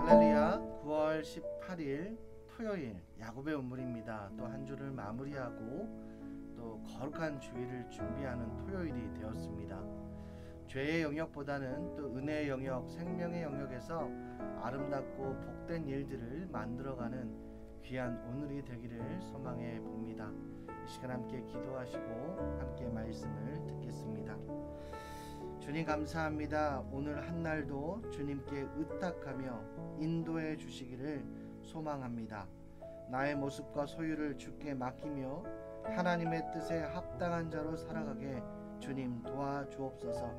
할렐루야. 9월 18일 토요일 야곱의 운물입니다. 또 한 주를 마무리하고 또 거룩한 주일을 준비하는 토요일이 되었습니다. 죄의 영역보다는 또 은혜의 영역, 생명의 영역에서 아름답고 복된 일들을 만들어가는 귀한 오늘이 되기를 소망해 봅니다. 이 시간 함께 기도하시고 함께 말씀을 듣겠습니다. 주님 감사합니다. 오늘 한날도 주님께 의탁하며 인도해 주시기를 소망합니다. 나의 모습과 소유를 주께 맡기며 하나님의 뜻에 합당한 자로 살아가게 주님 도와주옵소서.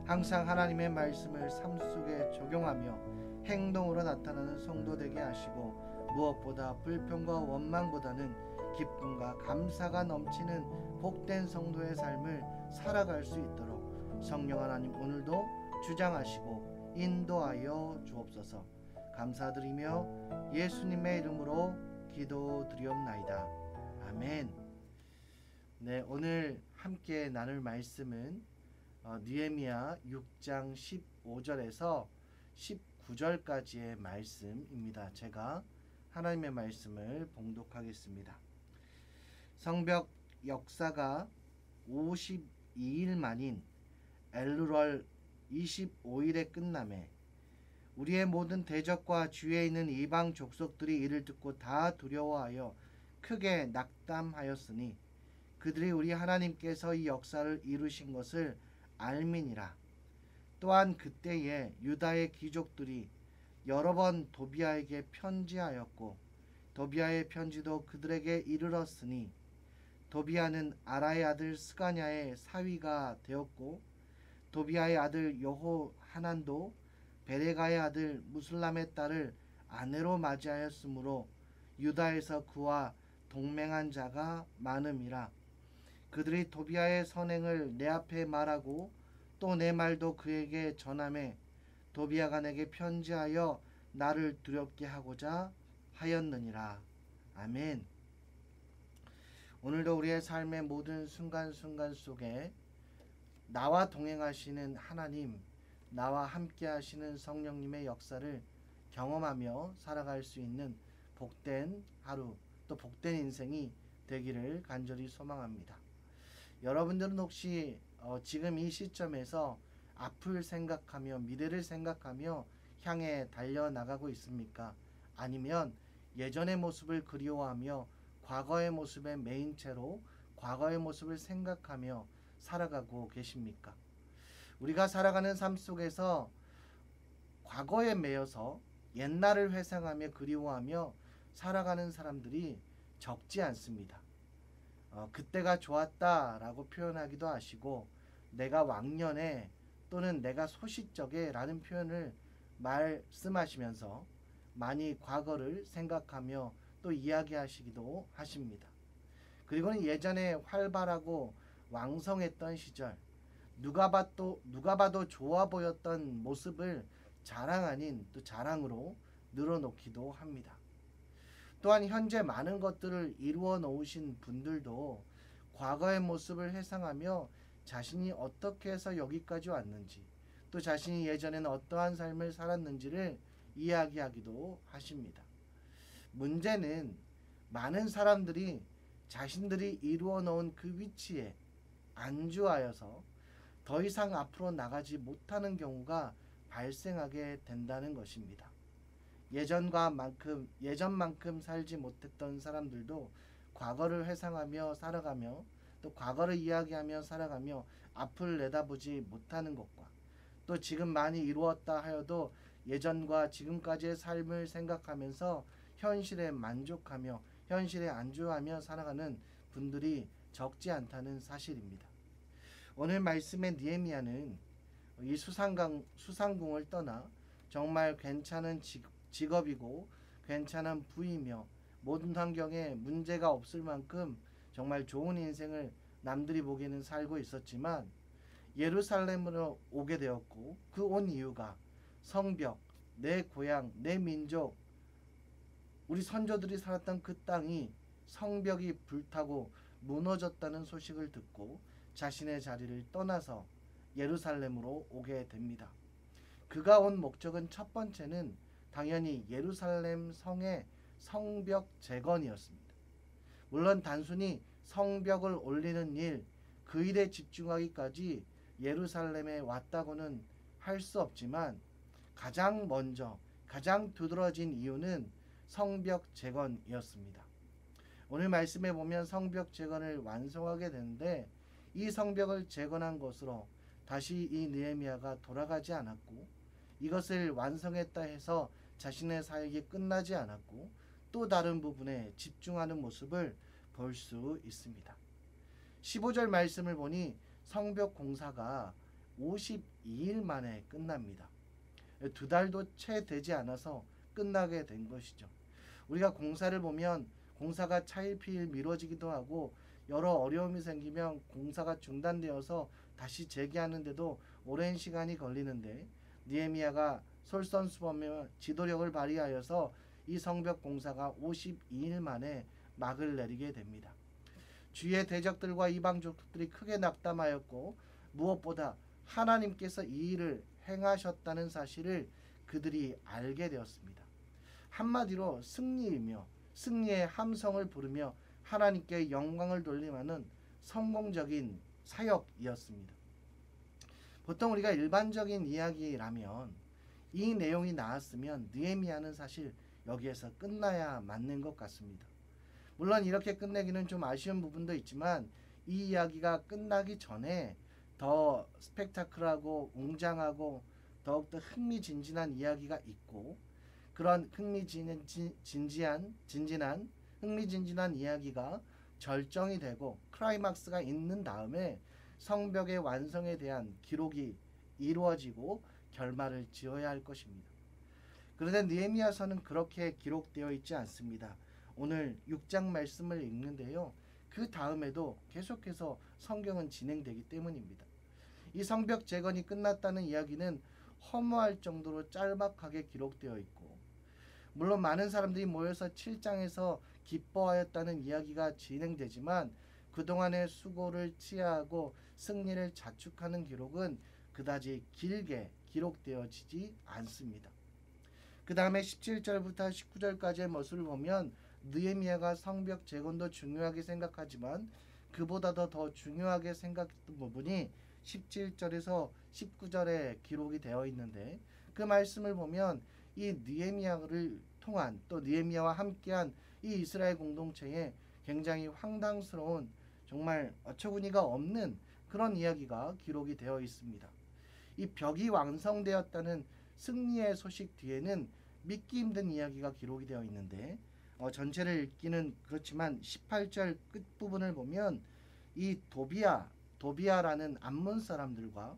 항상 하나님의 말씀을 삶 속에 적용하며 행동으로 나타나는 성도 되게 하시고, 무엇보다 불평과 원망보다는 기쁨과 감사가 넘치는 복된 성도의 삶을 살아갈 수 있도록 성령 하나님 오늘도 주장하시고 인도하여 주옵소서. 감사드리며 예수님의 이름으로 기도드리옵나이다. 아멘. 네, 오늘 함께 나눌 말씀은 느헤미야 6장 15절에서 19절까지의 말씀입니다. 제가 하나님의 말씀을 봉독하겠습니다. 성벽 역사가 52일 만인 엘루럴 25일에 끝남에 우리의 모든 대적과 주위에 있는 이방 족속들이 이를 듣고 다 두려워하여 크게 낙담하였으니 그들이 우리 하나님께서 이 역사를 이루신 것을 알미니라. 또한 그때에 유다의 귀족들이 여러 번 도비아에게 편지하였고 도비아의 편지도 그들에게 이르렀으니 도비아는 아라의 아들 스가냐의 사위가 되었고 도비아의 아들 여호하난도 베레가의 아들 무슬람의 딸을 아내로 맞이하였으므로 유다에서 그와 동맹한 자가 많음이라. 그들이 도비아의 선행을 내 앞에 말하고 또 내 말도 그에게 전하매 도비아가 내게 편지하여 나를 두렵게 하고자 하였느니라. 아멘. 오늘도 우리의 삶의 모든 순간순간 속에 나와 동행하시는 하나님, 나와 함께 하시는 성령님의 역사를 경험하며 살아갈 수 있는 복된 하루, 또 복된 인생이 되기를 간절히 소망합니다. 여러분들은 혹시 지금 이 시점에서 앞을 생각하며 미래를 생각하며 향해 달려나가고 있습니까? 아니면 예전의 모습을 그리워하며 과거의 모습에 매인 채로 과거의 모습을 생각하며 살아가고 계십니까? 우리가 살아가는 삶 속에서 과거에 매여서 옛날을 회상하며 그리워하며 살아가는 사람들이 적지 않습니다. 그때가 좋았다라고 표현하기도 하시고 내가 왕년에 또는 내가 소시적에 라는 표현을 말씀하시면서 많이 과거를 생각하며 또 이야기하시기도 하십니다. 그리고는 예전에 활발하고 왕성했던 시절, 누가 봐도 좋아 보였던 모습을 자랑 아닌 또 자랑으로 늘어놓기도 합니다. 또한 현재 많은 것들을 이루어 놓으신 분들도 과거의 모습을 회상하며 자신이 어떻게 해서 여기까지 왔는지, 또 자신이 예전에는 어떠한 삶을 살았는지를 이야기하기도 하십니다. 문제는 많은 사람들이 자신들이 이루어 놓은 그 위치에 안주하여서 더 이상 앞으로 나가지 못하는 경우가 발생하게 된다는 것입니다. 예전만큼 살지 못했던 사람들도 과거를 회상하며 살아가며 또 과거를 이야기하며 살아가며 앞을 내다보지 못하는 것과 또 지금 많이 이루었다 하여도 예전과 지금까지의 삶을 생각하면서 현실에 만족하며 현실에 안주하며 살아가는 분들이 적지 않다는 사실입니다. 오늘 말씀의 느헤미야는 이 수상궁을 떠나 정말 괜찮은 직업이고 괜찮은 부이며 모든 환경에 문제가 없을 만큼 정말 좋은 인생을 남들이 보기에는 살고 있었지만 예루살렘으로 오게 되었고 그 온 이유가 성벽, 내 고향, 내 민족, 우리 선조들이 살았던 그 땅이 성벽이 불타고 무너졌다는 소식을 듣고 자신의 자리를 떠나서 예루살렘으로 오게 됩니다. 그가 온 목적은 첫 번째는 당연히 예루살렘 성의 성벽 재건이었습니다. 물론 단순히 성벽을 올리는 일, 그 일에 집중하기까지 예루살렘에 왔다고는 할 수 없지만 가장 먼저 가장 두드러진 이유는 성벽 재건이었습니다. 오늘 말씀에 보면 성벽 재건을 완성하게 되는데 이 성벽을 재건한 것으로 다시 이 느헤미야가 돌아가지 않았고 이것을 완성했다 해서 자신의 사역이 끝나지 않았고 또 다른 부분에 집중하는 모습을 볼 수 있습니다. 15절 말씀을 보니 성벽 공사가 52일 만에 끝납니다. 2달도 채 되지 않아서 끝나게 된 것이죠. 우리가 공사를 보면 공사가 차일피일 미뤄지기도 하고 여러 어려움이 생기면 공사가 중단되어서 다시 재개하는데도 오랜 시간이 걸리는데 느헤미야가 솔선수범며 지도력을 발휘하여서 이 성벽 공사가 52일 만에 막을 내리게 됩니다. 주의 대적들과 이방족들이 크게 낙담하였고 무엇보다 하나님께서 이 일을 행하셨다는 사실을 그들이 알게 되었습니다. 한마디로 승리이며 승리의 함성을 부르며 하나님께 영광을 돌림하는 성공적인 사역이었습니다. 보통 우리가 일반적인 이야기라면 이 내용이 나왔으면 느헤미야는 사실 여기에서 끝나야 맞는 것 같습니다. 물론 이렇게 끝내기는 좀 아쉬운 부분도 있지만 이 이야기가 끝나기 전에 더 스펙타클하고 웅장하고 더욱더 흥미진진한 이야기가 있고 그런 흥미진진한 이야기가 절정이 되고 클라이막스가 있는 다음에 성벽의 완성에 대한 기록이 이루어지고 결말을 지어야 할 것입니다. 그런데 느헤미야서는 그렇게 기록되어 있지 않습니다. 오늘 6장 말씀을 읽는데요. 그 다음에도 계속해서 성경은 진행되기 때문입니다. 이 성벽 재건이 끝났다는 이야기는 허무할 정도로 짤막하게 기록되어 있고 물론 많은 사람들이 모여서 7장에서 기뻐하였다는 이야기가 진행되지만 그동안의 수고를 치하하고 승리를 자축하는 기록은 그다지 길게 기록되어지지 않습니다. 그 다음에 17절부터 19절까지의 모습을 보면 느헤미야가 성벽 재건도 중요하게 생각하지만 그보다도 더 중요하게 생각했던 부분이 17절에서 19절에 기록이 되어 있는데 그 말씀을 보면 이 느헤미야를 통한 또 느헤미야와 함께한 이 이스라엘 공동체에 굉장히 황당스러운 정말 어처구니가 없는 그런 이야기가 기록이 되어 있습니다. 이 벽이 완성되었다는 승리의 소식 뒤에는 믿기 힘든 이야기가 기록이 되어 있는데 전체를 읽기는 그렇지만 18절 끝부분을 보면 이 도비아라는 암몬 사람들과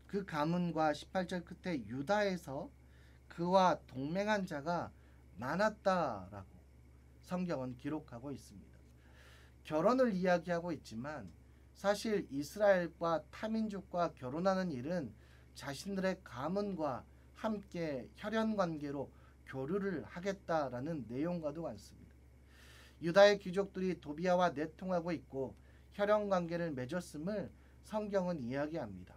그 가문과 18절 끝에 유다에서 그와 동맹한 자가 많았다라고 성경은 기록하고 있습니다. 결혼을 이야기하고 있지만 사실 이스라엘과 타민족과 결혼하는 일은 자신들의 가문과 함께 혈연관계로 교류를 하겠다라는 내용과도 같습니다. 유다의 귀족들이 도비아와 내통하고 있고 혈연관계를 맺었음을 성경은 이야기합니다.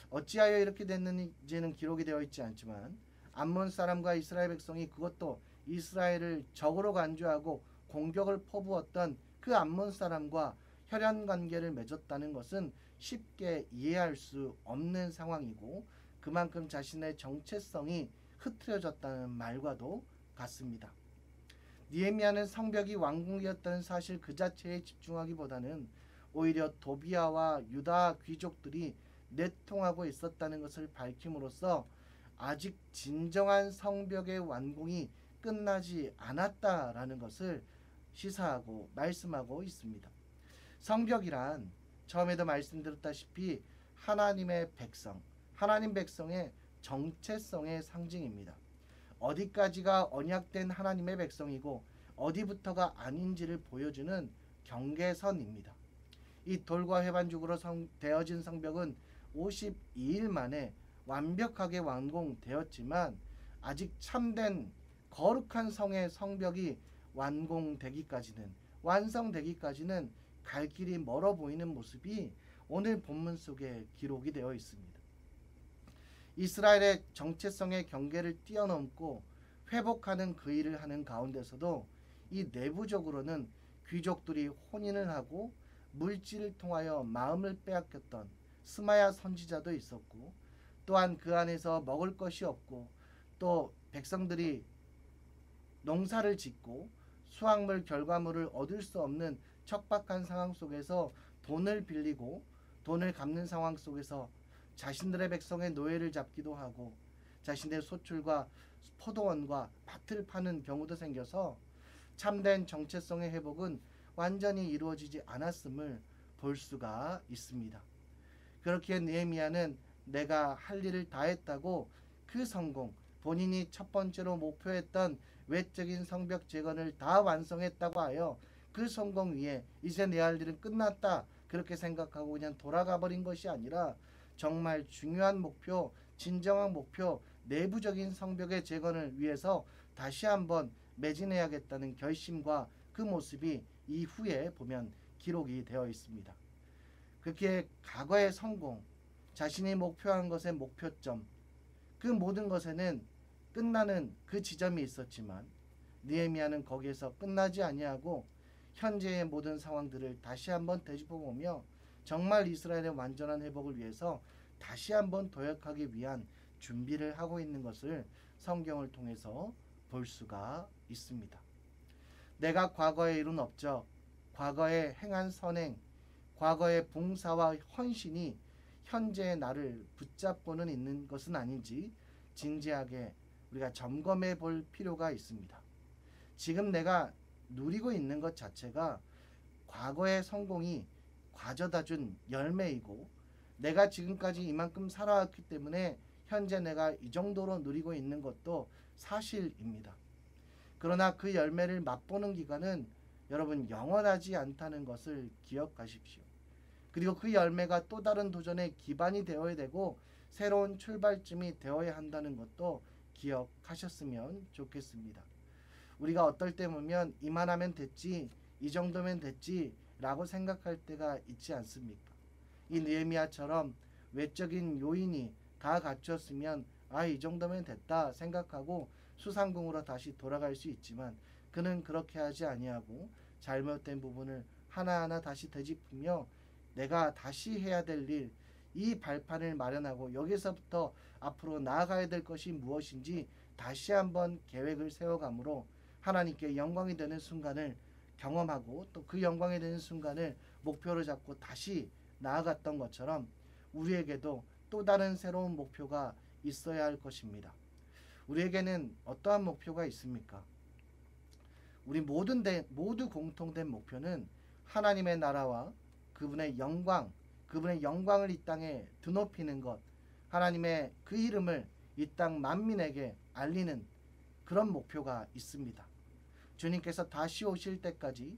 어찌하여 이렇게 됐는지는 기록이 되어 있지 않지만 암몬 사람과 이스라엘 백성이 그것도 이스라엘을 적으로 간주하고 공격을 퍼부었던 그 암몬 사람과 혈연관계를 맺었다는 것은 쉽게 이해할 수 없는 상황이고 그만큼 자신의 정체성이 흐트러졌다는 말과도 같습니다. 느헤미야는 성벽이 완공되었다는 사실 그 자체에 집중하기보다는 오히려 도비아와 유다 귀족들이 내통하고 있었다는 것을 밝힘으로써 아직 진정한 성벽의 완공이 끝나지 않았다라는 것을 시사하고 말씀하고 있습니다. 성벽이란 처음에도 말씀드렸다시피 하나님의 백성, 하나님 백성의 정체성의 상징입니다. 어디까지가 언약된 하나님의 백성이고 어디부터가 아닌지를 보여주는 경계선입니다. 이 돌과 회반죽으로 되어진 성벽은 52일 만에 완벽하게 완공되었지만 아직 참된 거룩한 성의 성벽이 완성되기까지는 갈 길이 멀어 보이는 모습이 오늘 본문 속에 기록이 되어 있습니다. 이스라엘의 정체성의 경계를 뛰어넘고 회복하는 그 일을 하는 가운데서도 이 내부적으로는 귀족들이 혼인을 하고 물질을 통하여 마음을 빼앗겼던 스마야 선지자도 있었고, 또한 그 안에서 먹을 것이 없고 또 백성들이 농사를 짓고 수확물 결과물을 얻을 수 없는 척박한 상황 속에서 돈을 빌리고 돈을 갚는 상황 속에서 자신들의 백성의 노예를 잡기도 하고 자신의 소출과 포도원과 밭을 파는 경우도 생겨서 참된 정체성의 회복은 완전히 이루어지지 않았음을 볼 수가 있습니다. 그렇기에 느헤미야는 내가 할 일을 다 했다고 그 성공, 본인이 첫 번째로 목표했던 외적인 성벽 재건을 다 완성했다고 하여 그 성공 위에 이제 내 할 일은 끝났다 그렇게 생각하고 그냥 돌아가 버린 것이 아니라 정말 중요한 목표, 진정한 목표, 내부적인 성벽의 재건을 위해서 다시 한번 매진해야겠다는 결심과 그 모습이 이후에 보면 기록이 되어 있습니다. 그렇게 과거의 성공, 자신이 목표한 것의 목표점, 그 모든 것에는 끝나는 그 지점이 있었지만 느헤미야는 거기에서 끝나지 아니하고 현재의 모든 상황들을 다시 한번 되짚어보며 정말 이스라엘의 완전한 회복을 위해서 다시 한번 도약하기 위한 준비를 하고 있는 것을 성경을 통해서 볼 수가 있습니다. 내가 과거에 이룬 업적, 과거에 행한 선행, 과거의 봉사와 헌신이 현재의 나를 붙잡고는 있는 것은 아닌지 진지하게 우리가 점검해 볼 필요가 있습니다. 지금 내가 누리고 있는 것 자체가 과거의 성공이 가져다 준 열매이고 내가 지금까지 이만큼 살아왔기 때문에 현재 내가 이 정도로 누리고 있는 것도 사실입니다. 그러나 그 열매를 맛보는 기간은 여러분 영원하지 않다는 것을 기억하십시오. 그리고 그 열매가 또 다른 도전의 기반이 되어야 되고 새로운 출발점이 되어야 한다는 것도 기억하셨으면 좋겠습니다. 우리가 어떨 때 보면 이만하면 됐지, 이 정도면 됐지 라고 생각할 때가 있지 않습니까? 이 느헤미야처럼 외적인 요인이 다 갖췄으면 이 정도면 됐다 생각하고 수상궁으로 다시 돌아갈 수 있지만 그는 그렇게 하지 아니하고 잘못된 부분을 하나하나 다시 되짚으며 내가 다시 해야 될 일, 이 발판을 마련하고 여기서부터 앞으로 나아가야 될 것이 무엇인지 다시 한번 계획을 세워가므로 하나님께 영광이 되는 순간을 경험하고 또 그 영광이 되는 순간을 목표로 잡고 다시 나아갔던 것처럼 우리에게도 또 다른 새로운 목표가 있어야 할 것입니다. 우리에게는 어떠한 목표가 있습니까? 우리 모두 공통된 목표는 하나님의 나라와 그분의 영광을 이 땅에 드높이는 것, 하나님의 그 이름을 이 땅 만민에게 알리는 그런 목표가 있습니다. 주님께서 다시 오실 때까지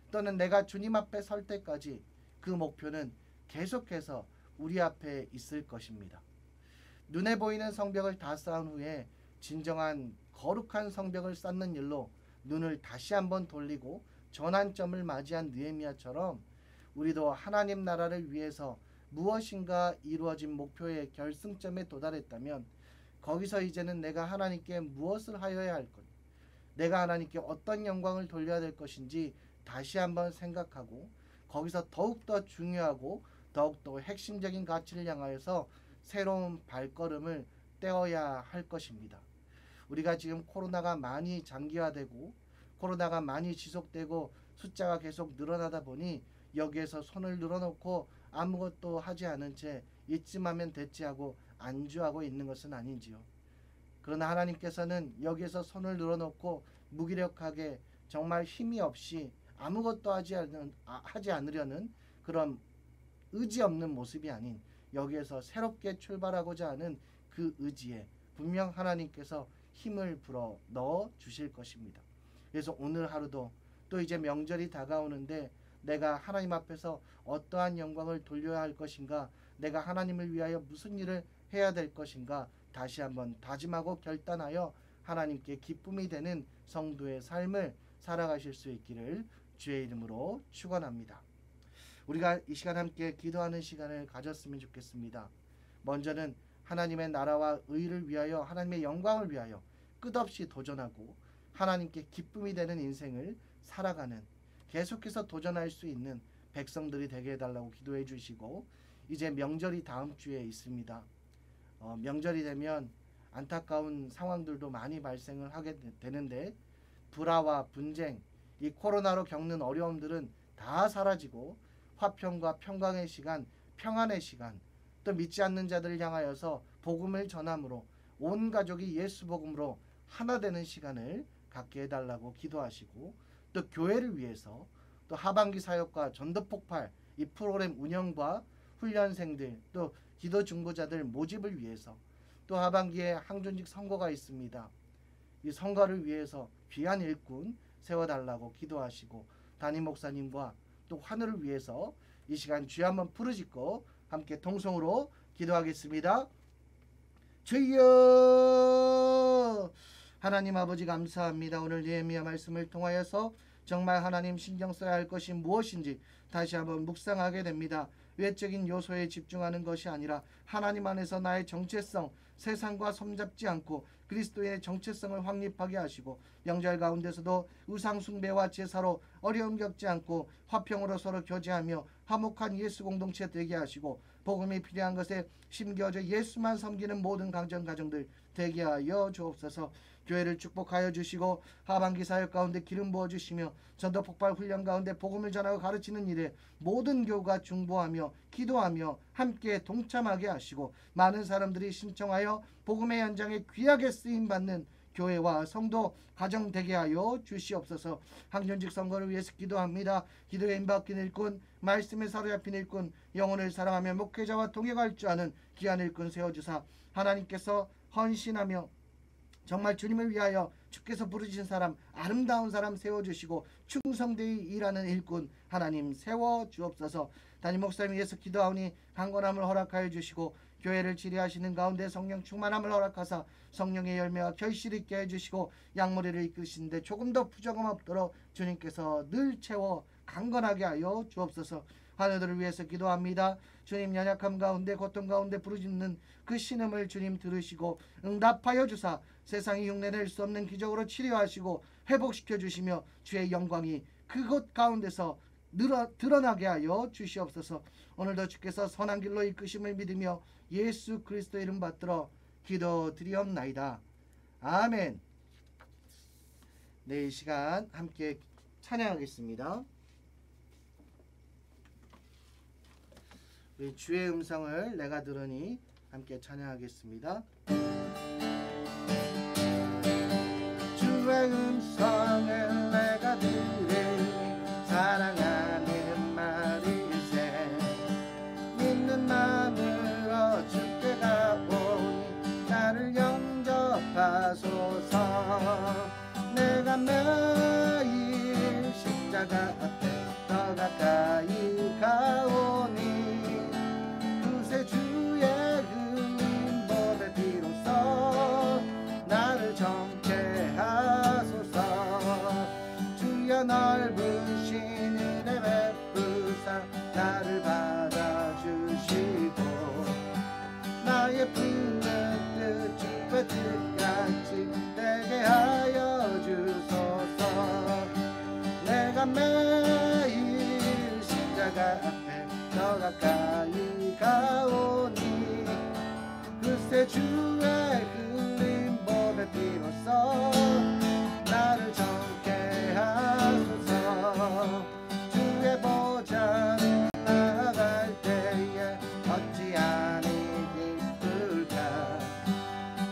또는 내가 주님 앞에 설 때까지 그 목표는 계속해서 우리 앞에 있을 것입니다. 눈에 보이는 성벽을 다 쌓은 후에 진정한 거룩한 성벽을 쌓는 일로 눈을 다시 한번 돌리고 전환점을 맞이한 느헤미야처럼 우리도 하나님 나라를 위해서 무엇인가 이루어진 목표의 결승점에 도달했다면 거기서 이제는 내가 하나님께 무엇을 하여야 할 것, 내가 하나님께 어떤 영광을 돌려야 될 것인지 다시 한번 생각하고 거기서 더욱더 중요하고 더욱더 핵심적인 가치를 향하여서 새로운 발걸음을 떼어야 할 것입니다. 우리가 지금 코로나가 많이 장기화되고 코로나가 많이 지속되고 숫자가 계속 늘어나다 보니 여기에서 손을 늘어놓고 아무것도 하지 않은 채 이쯤하면 됐지 하고 안주하고 있는 것은 아닌지요. 그러나 하나님께서는 여기에서 손을 늘어놓고 무기력하게 정말 힘이 없이 아무것도 하지 않으려는 그런 의지 없는 모습이 아닌 여기에서 새롭게 출발하고자 하는 그 의지에 분명 하나님께서 힘을 불어 넣어 주실 것입니다. 그래서 오늘 하루도 또 이제 명절이 다가오는데 내가 하나님 앞에서 어떠한 영광을 돌려야 할 것인가, 내가 하나님을 위하여 무슨 일을 해야 될 것인가 다시 한번 다짐하고 결단하여 하나님께 기쁨이 되는 성도의 삶을 살아가실 수 있기를 주의 이름으로 축원합니다. 우리가 이 시간 함께 기도하는 시간을 가졌으면 좋겠습니다. 먼저는 하나님의 나라와 의를 위하여, 하나님의 영광을 위하여 끝없이 도전하고 하나님께 기쁨이 되는 인생을 살아가는, 계속해서 도전할 수 있는 백성들이 되게 해달라고 기도해 주시고, 이제 명절이 다음 주에 있습니다. 명절이 되면 안타까운 상황들도 많이 발생을 하게 되는데, 불화와 분쟁, 이 코로나로 겪는 어려움들은 다 사라지고 화평과 평강의 시간, 평안의 시간, 또 믿지 않는 자들을 향하여서 복음을 전함으로 온 가족이 예수 복음으로 하나 되는 시간을 갖게 해달라고 기도하시고, 또 교회를 위해서 또 하반기 사역과 전도폭발 이 프로그램 운영과 훈련생들, 또 기도 중보자들 모집을 위해서, 또 하반기에 항존직 선거가 있습니다. 이 선거를 위해서 귀한 일꾼 세워달라고 기도하시고, 담임 목사님과 또 하늘을 위해서 이 시간 주여 한번 부르짖고 함께 통성으로 기도하겠습니다. 주여, 하나님 아버지 감사합니다. 오늘 예레미야 말씀을 통하여서 정말 하나님 신경 써야 할 것이 무엇인지 다시 한번 묵상하게 됩니다. 외적인 요소에 집중하는 것이 아니라 하나님 안에서 나의 정체성, 세상과 손잡지 않고 그리스도인의 정체성을 확립하게 하시고, 명절 가운데서도 우상 숭배와 제사로 어려움 겪지 않고 화평으로 서로 교제하며 화목한 예수 공동체 되게 하시고, 복음이 필요한 것에 심겨져 예수만 섬기는 모든 가정들 되게 하여 주옵소서. 교회를 축복하여 주시고, 하반기 사역 가운데 기름 부어 주시며, 전도 폭발 훈련 가운데 복음을 전하고 가르치는 일에 모든 교우가 중보하며 기도하며 함께 동참하게 하시고, 많은 사람들이 신청하여 복음의 현장에 귀하게 쓰임 받는 교회와 성도 가정 되게 하여 주시옵소서. 항존직 선거를 위해서 기도합니다. 기도에 임박힌 일꾼, 말씀에 사로잡힌 일꾼, 영혼을 사랑하며 목회자와 동행할 줄 아는 귀한 일꾼 세워주사, 하나님께서 헌신하며 정말 주님을 위하여 주께서 부르신 사람, 아름다운 사람 세워주시고 충성되이 일하는 일꾼 하나님 세워주옵소서. 담임 목사님 위해서 기도하오니 강건함을 허락하여 주시고, 교회를 지휘하시는 가운데 성령 충만함을 허락하사 성령의 열매와 결실 있게 해주시고, 양머리를 이끄시는데 조금 더 부족함 없도록 주님께서 늘 채워 강건하게 하여 주옵소서. 하늘들을 위해서 기도합니다. 주님, 연약함 가운데 고통 가운데 부르짖는 그 신음을 주님 들으시고 응답하여 주사 세상이 흉내낼 수 없는 기적으로 치료하시고 회복시켜 주시며 주의 영광이 그곳 가운데서 드러나게 하여 주시옵소서. 오늘도 주께서 선한 길로 이끄심을 믿으며 예수 그리스도 이름 받들어 기도드리옵나이다. 아멘. 네, 이 시간 함께 찬양하겠습니다. 우리 주의 음성을 내가 들으니 함께 찬양하겠습니다. 주의 음성을 내가 들으니 사랑하는 말일세, 믿는 마음으로 주께 가오니 나를 영접하소서. 내가 매일 십자가 앞에 더 가까이 가오니 그새 주의 흘린 보배 비로소 나를 정케 하소서. 주여 넓으신 은혜 베푸사 나를 받아주시고, 나의 품는 뜻 주의 뜻같이 되게 하여 주소서. 내가 매일 십자가 앞에 더 가까이 가오니 그새 주의 흘린 보배 비로소 나를 정케 하소서. 주의 보좌를 나갈 때에 어찌하니 기쁠까.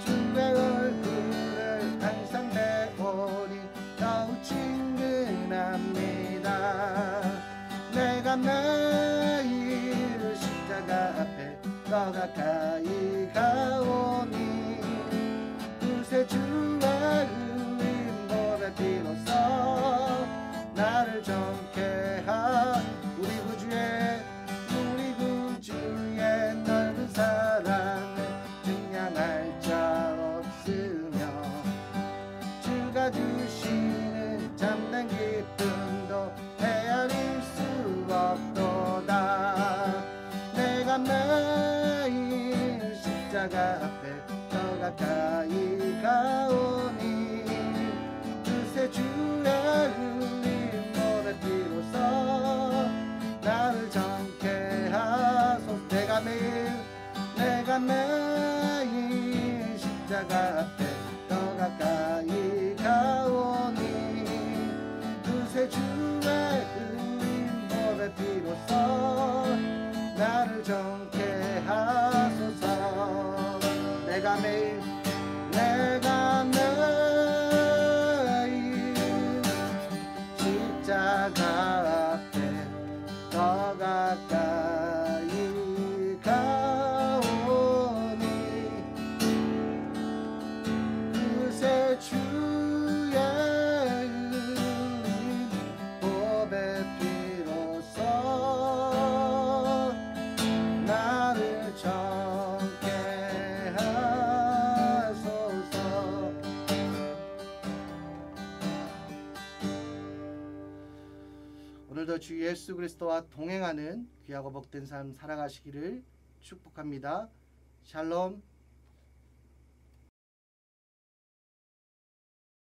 주의 얼굴을 항상 배우니 더욱 친근합니다. 내가 매일 십자가 앞에 더 가까이 가오니 그새 주의 흘린 보배 비로소 나를 정케 하. 우리 구주의 넓은 사랑을 증량할 자 없으며 주시는 참된 기쁨도 헤아릴 수 없도다. 내가 매일 십자가 앞에 더 가까이 가오니 그새 주의 흘린 몸의 피로써 나를 정케 하소서. 내가 매일 십자가 앞에 더 가까이 가오니 그새 주의 흘린 몸의 피로써 나를 정케 하소서. 내가 매일 십자가 앞에 더 가까이 가오니 그새 주의 흘린 보배 피로써 나를 정케 하소서. 오늘도 주 예수 그리스도와 동행하는 귀하고 복된 삶 살아가시기를 축복합니다. 샬롬.